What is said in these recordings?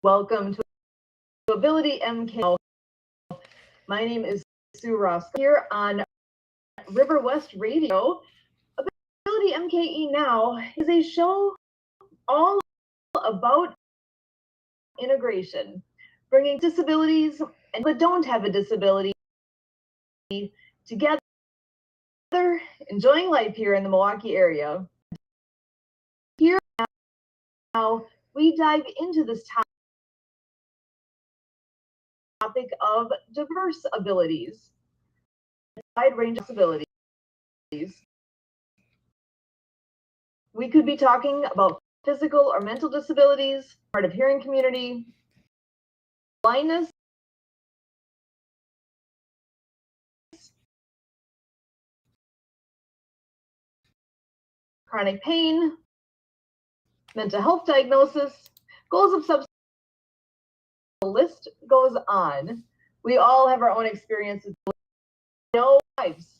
Welcome to AbilityMKE Now. My name is Sue Roskopf here on Riverwest Radio. AbilityMKE Now is a show all about integration, bringing disabilities and that don't have a disability together, enjoying life here in the Milwaukee area. Here now, we dive into this topic of diverse abilities, a wide range of abilities. We could be talking about physical or mental disabilities, hard of hearing community, blindness, chronic pain, mental health diagnosis, goals of substance. The list goes on. We all have our own experiences, no lives.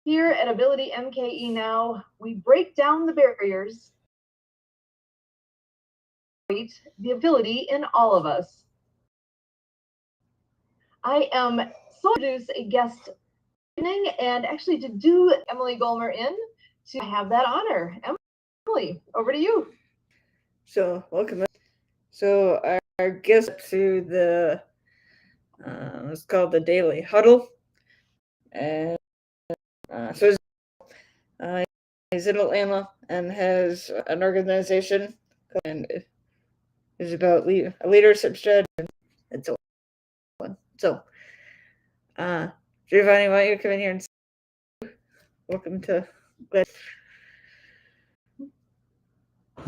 Here at AbilityMKE Now, we break down the barriers, the ability in all of us. I am so to introduce a guest evening, and actually to do Emily Golmer in to have that honor. Emily, over to you. So welcome. So our guest to the it's called the Daily Huddle, and so he's in Atlanta and has an organization and is about a leadership strategy and so on. So Giovanni, why don't you come in here and welcome to Glad.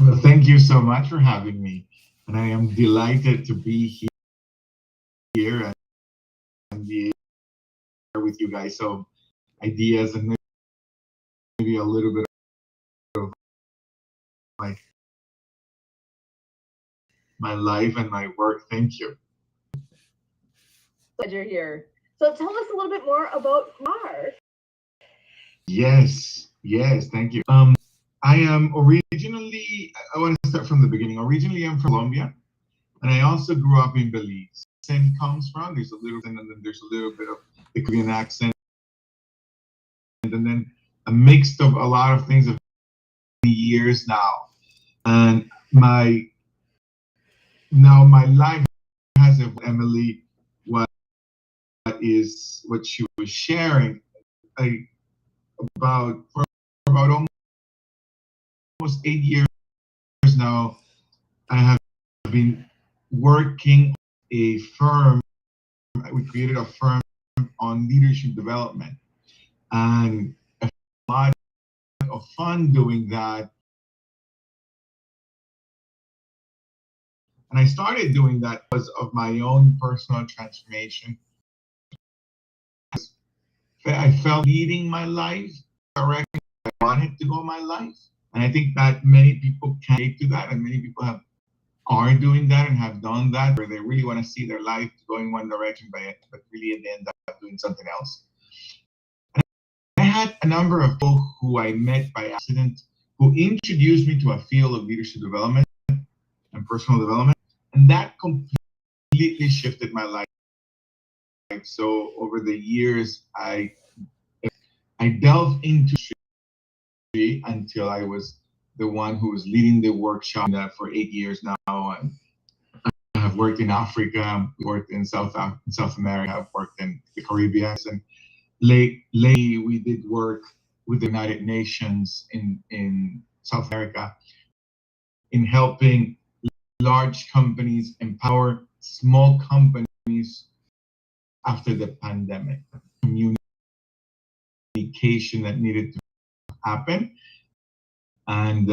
Well, thank you so much for having me, and I am delighted to be here and be here with you guys. So ideas and maybe a little bit of my life and my work. Thank you. Glad you're here. So tell us a little bit more about who you are. Yes, thank you. I am originally, I want to start from the beginning. Originally, I'm from Colombia, and I also grew up in Belize. Accent comes from, there's a little, and then there's a little bit of the Caribbean accent, and then a mix of a lot of things of years now. And my life has a Emily, what she was sharing about almost 8 years now. I have been working a firm. We created a firm on leadership development, and a lot of fun doing that. And I started doing that because of my own personal transformation. I felt leading my life directly I wanted to go in my life. And I think that many people can relate to that, and many people are doing that and have done that, where they really want to see their life going one direction, but really they end up doing something else. And I had a number of people who I met by accident who introduced me to a field of leadership development and personal development, and that completely shifted my life. So over the years, I delved into until I was the one who was leading the workshop for 8 years now. And I have worked in Africa, worked in South America, I've worked in the Caribbean, and lately we did work with the United Nations in South America in helping large companies empower small companies after the pandemic. Communication that needed to happen, and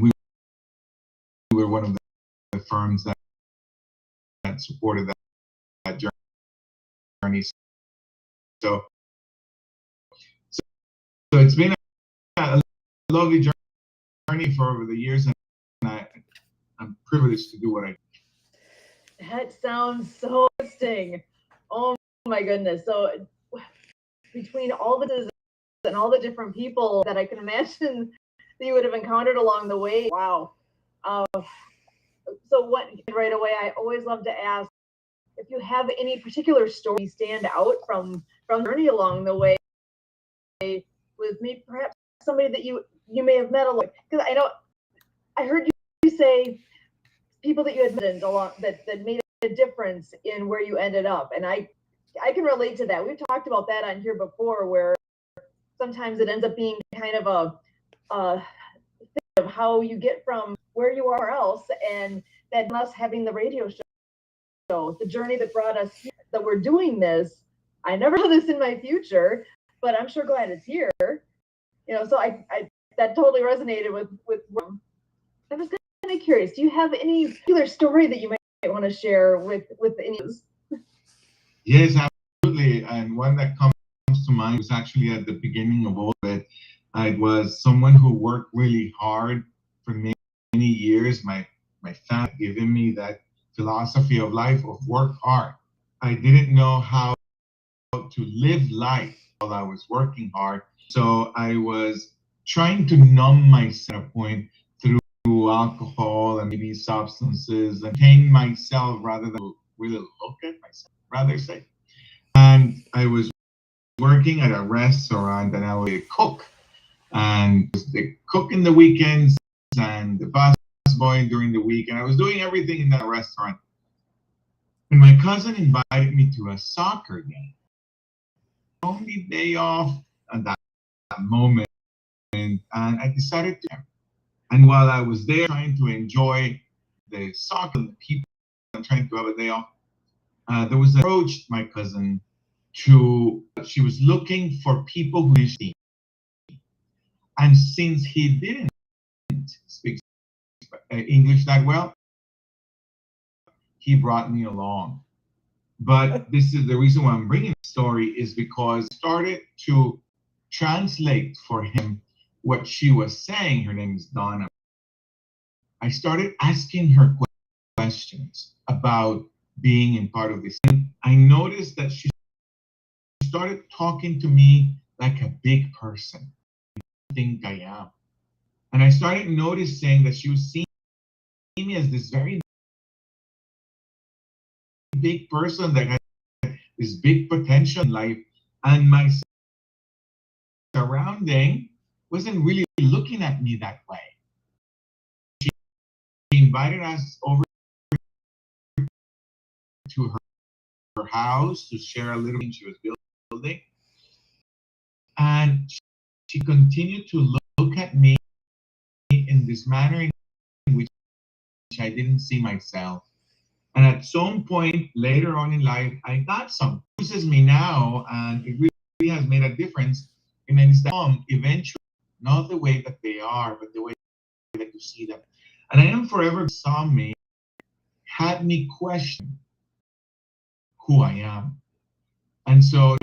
we were one of the firms that supported that journey. So it's been a lovely journey for over the years, and I'm privileged to do what I do. That sounds so interesting. Oh my goodness. So between all the and all the different people that I can imagine that you would have encountered along the way, wow. So what right away, I always love to ask if you have any particular story stand out from the journey along the way with maybe perhaps somebody that you may have met along. Because I heard you say people that you had met along that made a difference in where you ended up, and I can relate to that. We've talked about that on here before, where sometimes it ends up being kind of a thing of how you get from where you are else, and that us having the radio show, the journey that brought us here, that we're doing this. I never saw this in my future, but I'm sure glad it's here. So I that totally resonated with. I was kind of curious. Do you have any particular story that you might want to share with any of us? Yes, absolutely. And one that comes to mind was actually at the beginning of all of it. I was someone who worked really hard for many years. My family giving me that philosophy of life of work hard. I didn't know how to live life while I was working hard. So I was trying to numb myself at a point through alcohol and maybe substances, and tame myself rather than really look at myself, rather say. And I was working at a restaurant, and I was a cook. And I was the cook in the weekends and the bus boy during the week. And I was doing everything in that restaurant. And my cousin invited me to a soccer game. Only day off at that moment. And I decided to. And while I was there trying to enjoy the soccer and the people and trying to have a day off, there was an approach my cousin she was looking for people who knew Steve. And since he didn't speak English that well, he brought me along. But this is the reason why I'm bringing the story, is because I started to translate for him what she was saying. Her name is Donna. I started asking her questions about being in part of this. And I noticed that she started talking to me like a big person. I think I am. And I started noticing that she was seeing me as this very big person that had this big potential in life, and my surrounding wasn't really looking at me that way. She invited us over to her house to share a little thing she was building, and she continued to look at me in this manner in which I didn't see myself. And at some point later on in life, I got some. It uses me now, and it really has made a difference in that eventually, not the way that they are, but the way that you see them. And I am forever saw me, had me question who I am. And so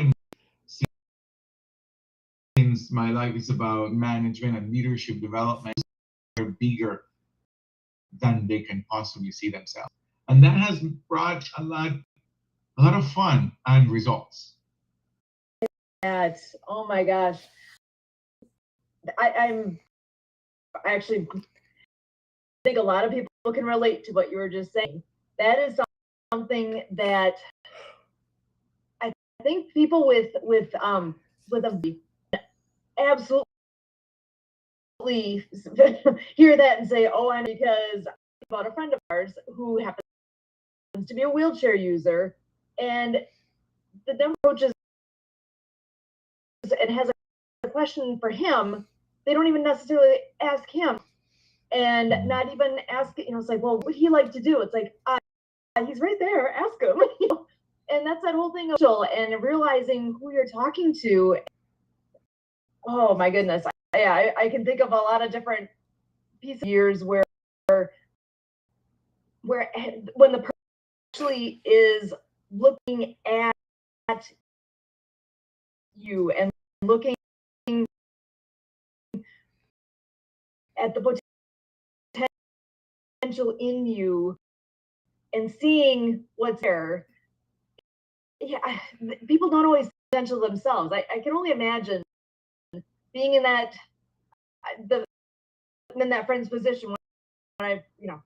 since my life is about management and leadership development, they're bigger than they can possibly see themselves. And that has brought a lot of fun and results. Oh my gosh. I'm actually think a lot of people can relate to what you were just saying. That is something that I think people with a absolutely hear that and say, "Oh, I'm," because about a friend of ours who happens to be a wheelchair user, and the number approaches and has a question for him. They don't even necessarily ask him, and not even ask. It's like, well, what would he like to do? It's like, he's right there. Ask him. And that's that whole thing of and realizing who you're talking to. Oh my goodness. I can think of a lot of different pieces of years where when the person actually is looking at you and looking at the potential in you and seeing what's there. Yeah, people don't always see potential themselves. I can only imagine being in that friend's position when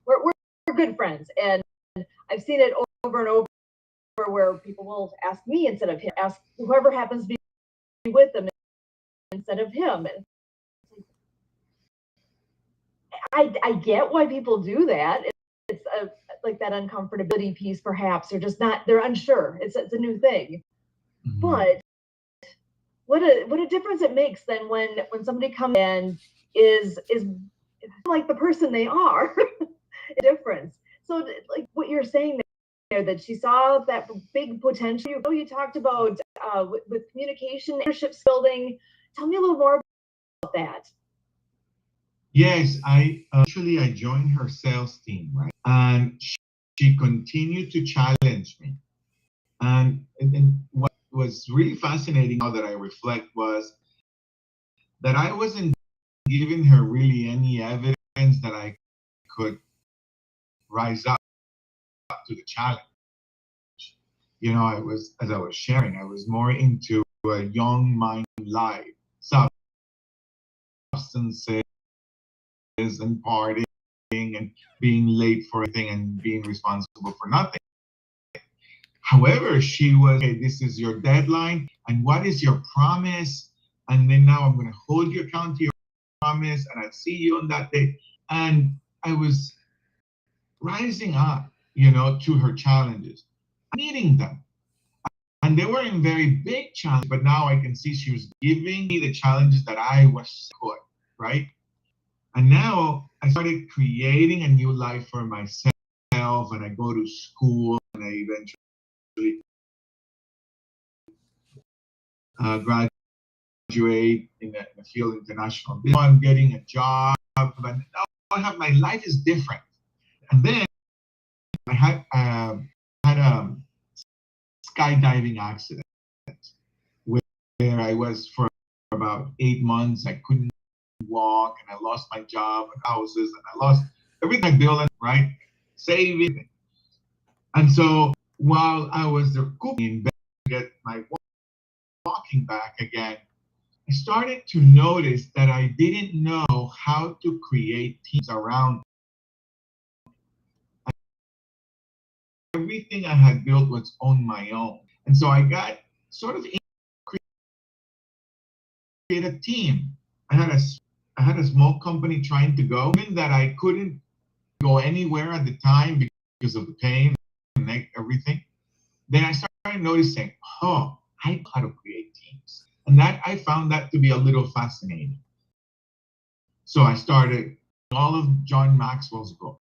we're good friends, and I've seen it over and over where people will ask me instead of him, ask whoever happens to be with them instead of him. And I get why people do that. It's like that uncomfortability piece, perhaps, or just not, they're unsure. It's a new thing. Mm-hmm. But what a difference it makes then when somebody comes and is like the person they are. A difference. So like what you're saying there, that she saw that big potential. You talked about with communication, mentorship building. Tell me a little more about that. Yes, I joined her sales team, right? And she continued to challenge me. And what was really fascinating now that I reflect was that I wasn't giving her really any evidence that I could rise up to the challenge. You know, as I was sharing, I was more into a young mind life, substances and partying and being late for everything and being responsible for nothing. However, she was, okay, this is your deadline, and what is your promise? And then now I'm going to hold you account to your promise, and I'll see you on that day. And I was rising up, you know, to her challenges, meeting them. And they weren't very big challenges, but now I can see she was giving me the challenges that I was put, right? And now I started creating a new life for myself, and I go to school, and I eventually graduate in the field of international business. I'm getting a job, and now my life is different. And then I had a skydiving accident where I was for about 8 months. I couldn't walk, and I lost my job and houses, and I lost everything I built, right? Saving. And so while I was recuperating in bed to get my walking back again, I started to notice that I didn't know how to create teams around me. Everything I had built was on my own. And so I got sort of create a team. I had a small company trying to go, even that I couldn't go anywhere at the time because of the pain and everything. Then I started noticing, oh, I know how to create teams. And that I found that to be a little fascinating. So I started all of John Maxwell's books.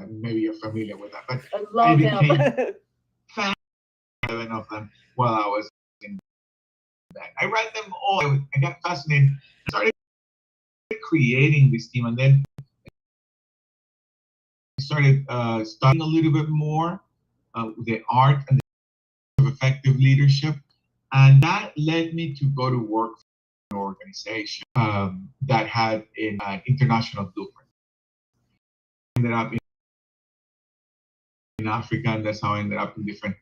Maybe you're familiar with that, but I became fan of them while I was in that. I read them all. I got fascinated. I started creating this team, and then I started studying a little bit more the art and of effective leadership, and that led me to go to work for an organization that had an international blueprint. I ended up in Africa, and that's how I ended up in different.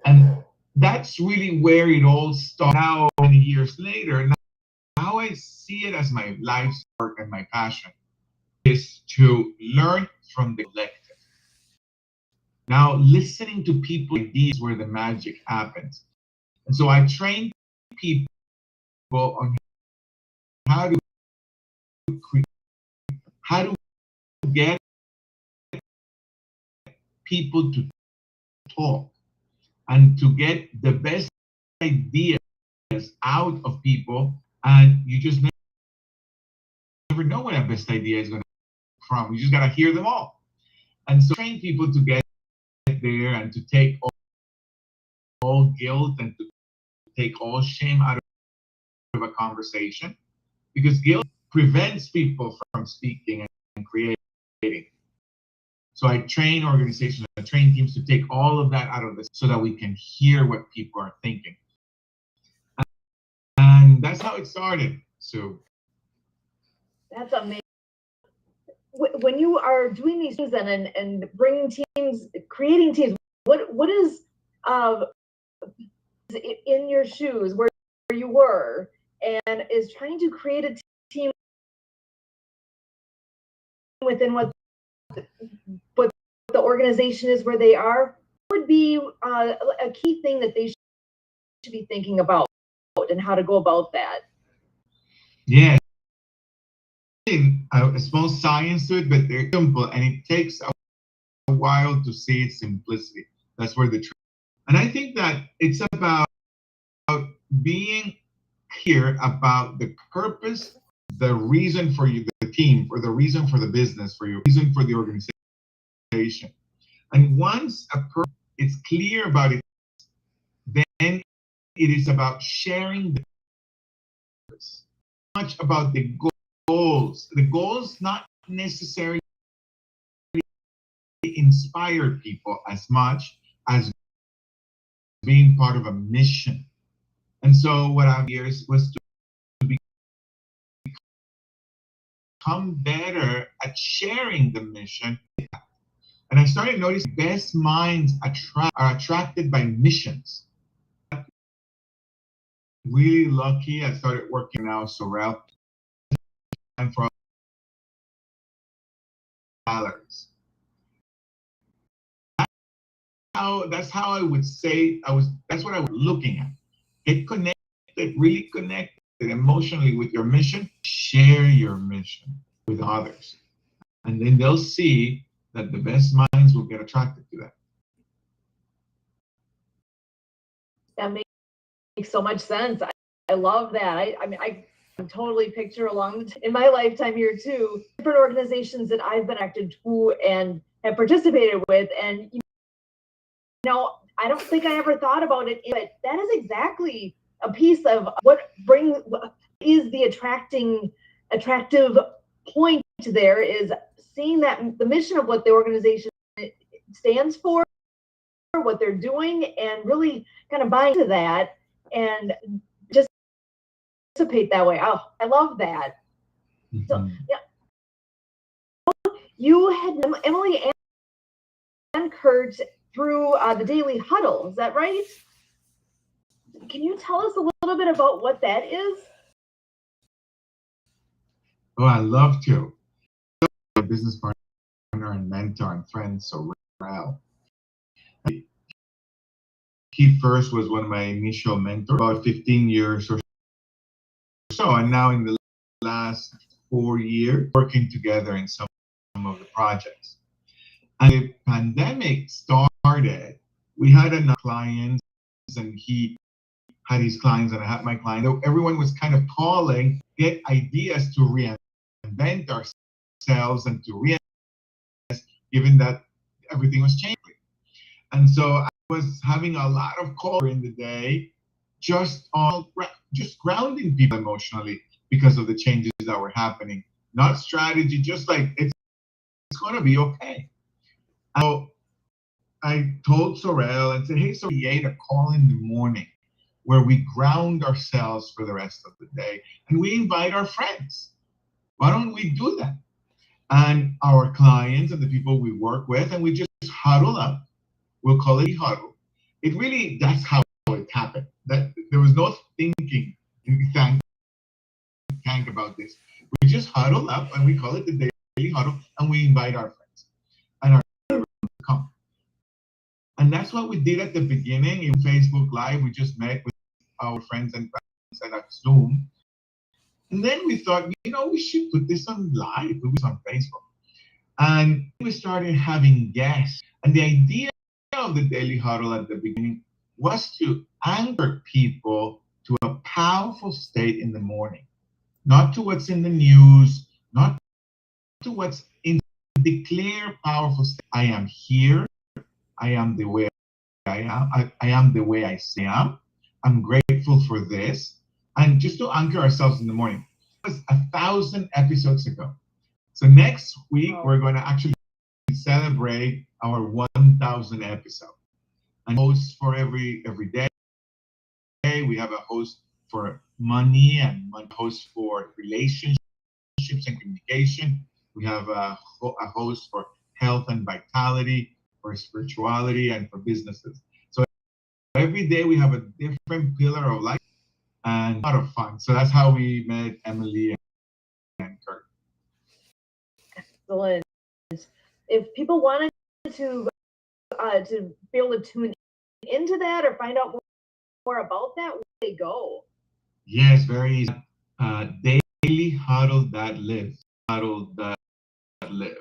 And that's really where it all started. Now, many years later, now I see it as my life's work and my passion is to learn from the collective. Now, listening to people, ideas where the magic happens. And so I train people on how to get people to talk and to get the best ideas out of people. And you just never know where that best idea is going to come from. You just got to hear them all. And so train people to get there and to take all guilt and to take all shame out of a conversation, because guilt prevents people from speaking and creating. So I train organizations, I train teams to take all of that out of this so that we can hear what people are thinking. And that's how it started. So that's amazing. When you are doing these things and bringing teams, creating teams, what is in your shoes where you were and is trying to create a team within what the organization is where they are would be a key thing that they should be thinking about and how to go about that. Yeah, a small science to it, but they're simple, and it takes a while to see its simplicity. That's where the truth. And I think that it's about being clear about the purpose, the reason for you, the team, or the reason for the business, for your reason for the organization. And once it's clear about it, then it is about sharing the purpose. Much about the goals. The goals not necessarily inspire people as much as being part of a mission. And so what our years was to become better at sharing the mission. And I started noticing best minds are attracted by missions. Really lucky. I started working now, Sorrel, and for dollars. That's how I would say that's what I was looking at. Get connected, really connected emotionally with your mission. Share your mission with others. And then they'll see that the best minds will get attracted to that. That makes so much sense. I love that. I mean, I totally picture along in my lifetime here too, different organizations that I've been active to and have participated with. And, you know, I don't think I ever thought about it, but that is exactly a piece of what is the attractive point there is seeing that the mission of what the organization stands for, what they're doing, and really kind of buying to that and just participate that way. Oh, I love that. Mm-hmm. So, yeah. You had Emily and Kurt through the Daily Huddle, is that right? Can you tell us a little bit about what that is? Oh, I love to. My business partner and mentor and friend, Sorrel. He first was one of my initial mentors, about 15 years or so, and now in the last 4 years, working together in some of the projects. And the pandemic started, we had enough clients, and he had his clients, and I had my clients. Everyone was kind of calling, get ideas to reinvent ourselves and to reinvent, given that everything was changing. And so I was having a lot of calls in the day, just grounding people emotionally because of the changes that were happening. Not strategy, just like it's going to be okay. So I told Sorrel and said, hey, Sorrel, a call in the morning where we ground ourselves for the rest of the day and we invite our friends. Why don't we do that? And our clients and the people we work with, and we just huddle up. We'll call it a huddle. It really, that's how it happened. That there was no thinking, think about this. We just huddle up and we call it the Daily Huddle, and we invite our friends and our friends to come. And that's what we did at the beginning in Facebook Live. We just met with our friends and Zoom. And then we thought, we should put this on live, put this on Facebook. And we started having guests. And the idea of the Daily Huddle at the beginning was to anchor people to a powerful state in the morning, not to what's in the news, not to what's in the clear, powerful state. I am here. I am the way I am. I am the way I say I am. I'm grateful for this. And just to anchor ourselves in the morning. It was 1,000 episodes ago. So next week, we're going to actually celebrate our 1,000 episode. And hosts for every day. We have a host for money and one host for relationships and communication. We have a host for health and vitality, for spirituality, and for businesses. So every day we have a different pillar of life and a lot of fun. So that's how we met Emily and Kurt. Excellent. If people wanted to be able to tune into that or find out more about that, where do they go? Yes, very easy. Dailyhuddle.live. Huddle.live.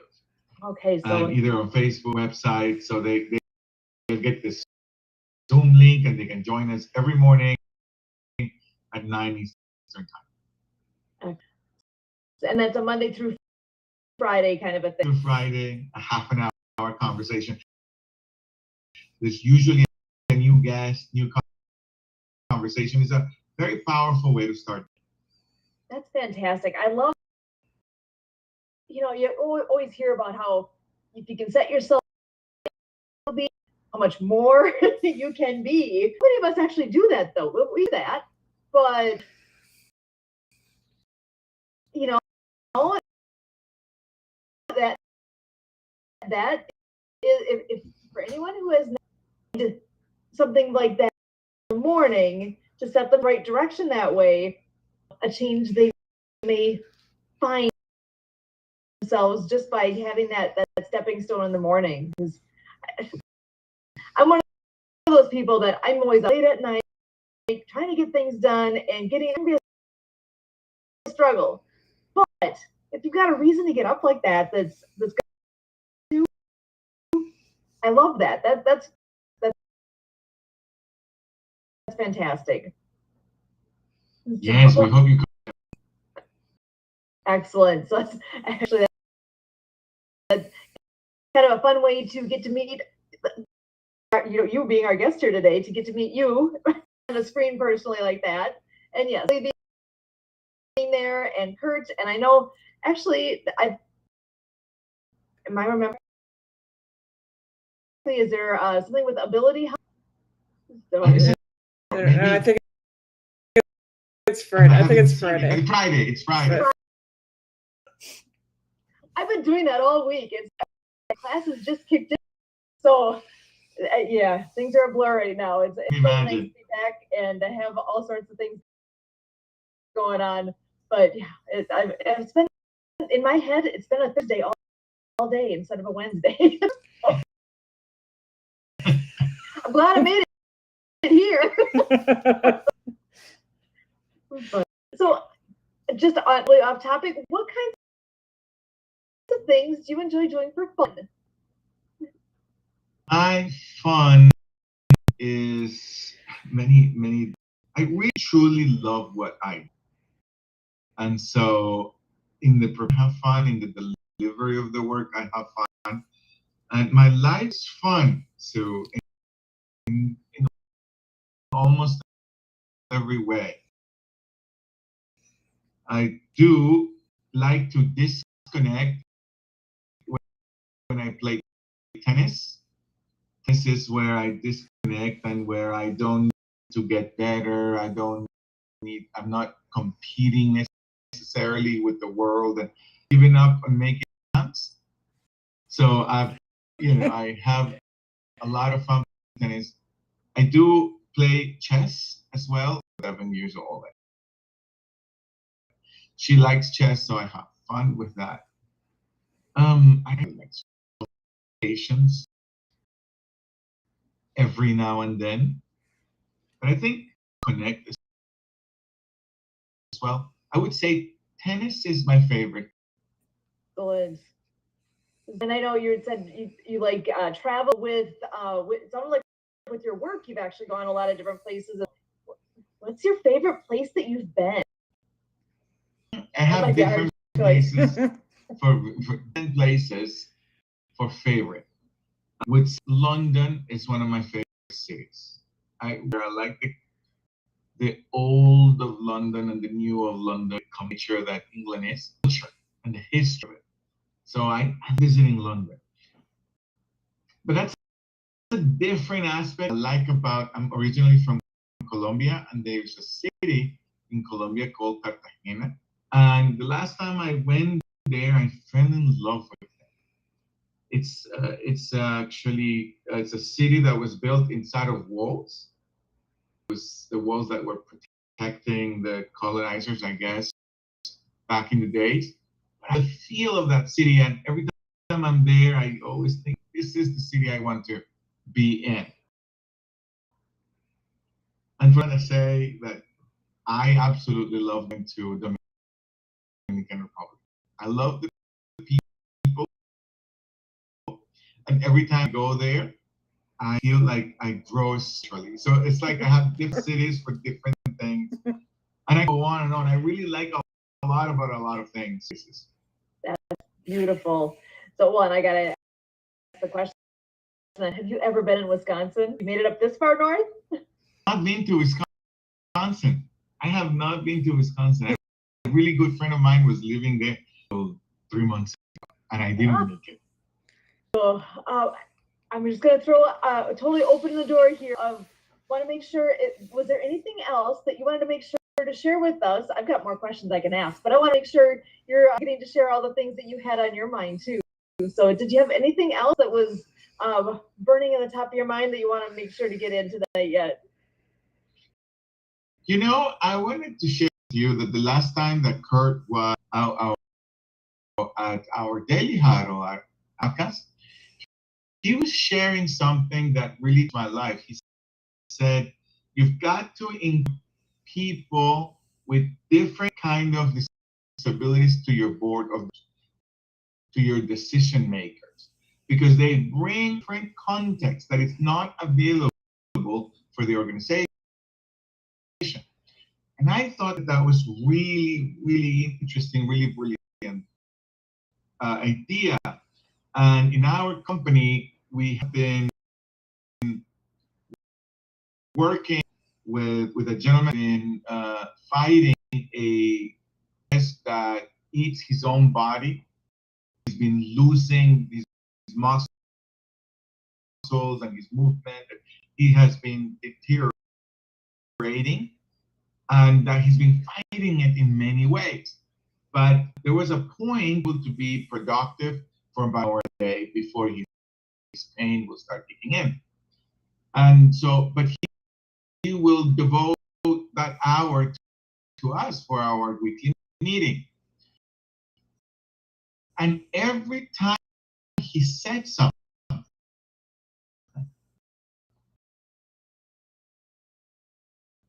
Okay, so And either on Facebook website, so they'll get this Zoom link and they can join us every morning at 9 Eastern time. And that's a Monday through Friday kind of a thing. Through Friday, a half an hour conversation. There's usually a new guest, new conversation. It's a very powerful way to start. That's fantastic. I love, you always hear about how if you can set yourself up, how much more you can be. Many of us actually do that, though. We do that, but that is, if for anyone who has not something like that in the morning to set the right direction that way, a change they may find themselves just by having that stepping stone in the morning. Because I'm one of those people that I'm always late at night trying to get things done and getting a struggle. But if you've got a reason to get up like that, that's I love that. That's fantastic. Yes, we hope you could. Excellent. So that's actually that's kind of a fun way to get to meet you being our guest here today, to get to meet you on the screen personally like that. And yes, being there, and Kurt, and I know actually I remember, is there something with Ability? I think it's Friday. I think it's Friday. It's Friday. I've been doing that all week. Classes just kicked in, so yeah, things are a blur right now. It's really nice to be back and to have all sorts of things going on. But yeah, it's been in my head. It's been a Thursday all day instead of a Wednesday. I'm glad I made it here. So, just off topic, what kinds of things do you enjoy doing for fun? My fun is many. I really truly love what I do. And so have fun in the delivery of the work. I have fun, and my life's fun. So in almost every way, I do like to disconnect when I play tennis. This is where I disconnect and where I don't need to get better. I'm not competing necessarily with the world and giving up and making plans. So I have a lot of fun with tennis. I do play chess as well. 11 years old. She likes chess, so I have fun with that. I like patience every now and then, but I think connect as well. I would say tennis is my favorite. Good. And I know you said you like travel with sounds like with your work you've actually gone a lot of different places. What's your favorite place that you've been? I have different places for favorite. Which London is one of my favorite cities. I like the old of London and the new of London, culture that England is, culture and the history of it. So I'm visiting London. But that's a different aspect I like about, I'm originally from Colombia, and there's a city in Colombia called Cartagena. And the last time I went there, I fell in love with it. It's actually it's a city that was built inside of walls. It was the walls that were protecting the colonizers, I guess, back in the days. But the feel of that city, and every time I'm there, I always think this is the city I want to be in. And for to say that I absolutely love going to the Dominican Republic. I love the people, and every time I go there, I feel like I grow spiritually. So it's like I have different cities for different things, and I go on and on. I really like a lot about a lot of things. That's beautiful. So one, I gotta ask the question: have you ever been in Wisconsin? You made it up this far north? Not been to Wisconsin. I have not been to Wisconsin. A really good friend of mine was living there 3 months ago, and I didn't make it. So I'm just gonna totally open the door here. Want to make sure. Was there anything else that you wanted to make sure to share with us? I've got more questions I can ask, but I want to make sure you're getting to share all the things that you had on your mind too. So did you have anything else that was burning in the top of your mind that you want to make sure to get into that yet? You know, I wanted to share with you that the last time that Kurt was at our daily huddle, our podcast, he was sharing something that really changed my life. He said, you've got to include people with different kind of disabilities to your board to your decision makers, because they bring different context that is not available for the organization. And I thought that was really, really interesting, really brilliant idea. And in our company, we have been working with a gentleman fighting a pest that eats his own body. He's been losing these muscles and his movement. He has been deteriorating, and he's been fighting it in many ways. But there was a point to be productive for about an hour a day before his pain will start kicking in. And so, but he will devote that hour to us for our weekly meeting. And every time he said something,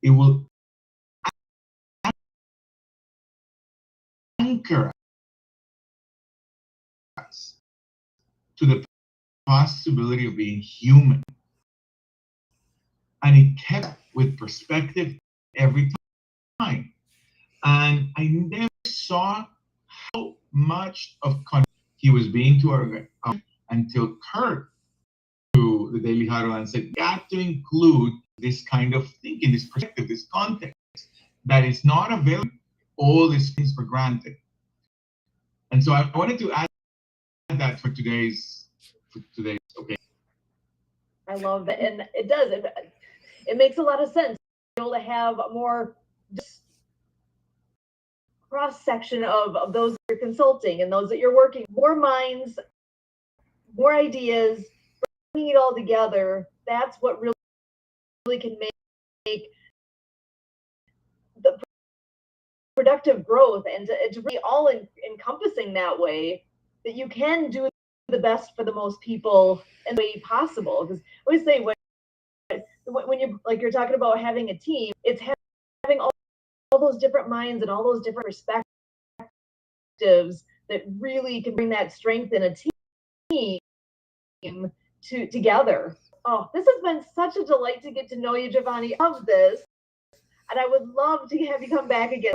it will anchor us to the possibility of being human. And it kept with perspective every time. And I never saw how much of contribution he was being to our until Kurt to the Daily Huddle and said, got to include this kind of thinking, this perspective, this context that is not available. All these things for granted. And so I wanted to add that for today's. Okay. I love that, and it does. It makes a lot of sense. Able to have a more cross section of those that you're consulting and those that you're working. More minds, more ideas, bringing it all together. That's what really can make the productive growth, and to be all encompassing that way, that you can do the best for the most people in the way possible. Because I always say when you're talking about having a team, it's having all those different minds and all those different perspectives that really can bring that strength in a team together. Oh, this has been such a delight to get to know you, Giovanni. Of this. And I would love to have you come back again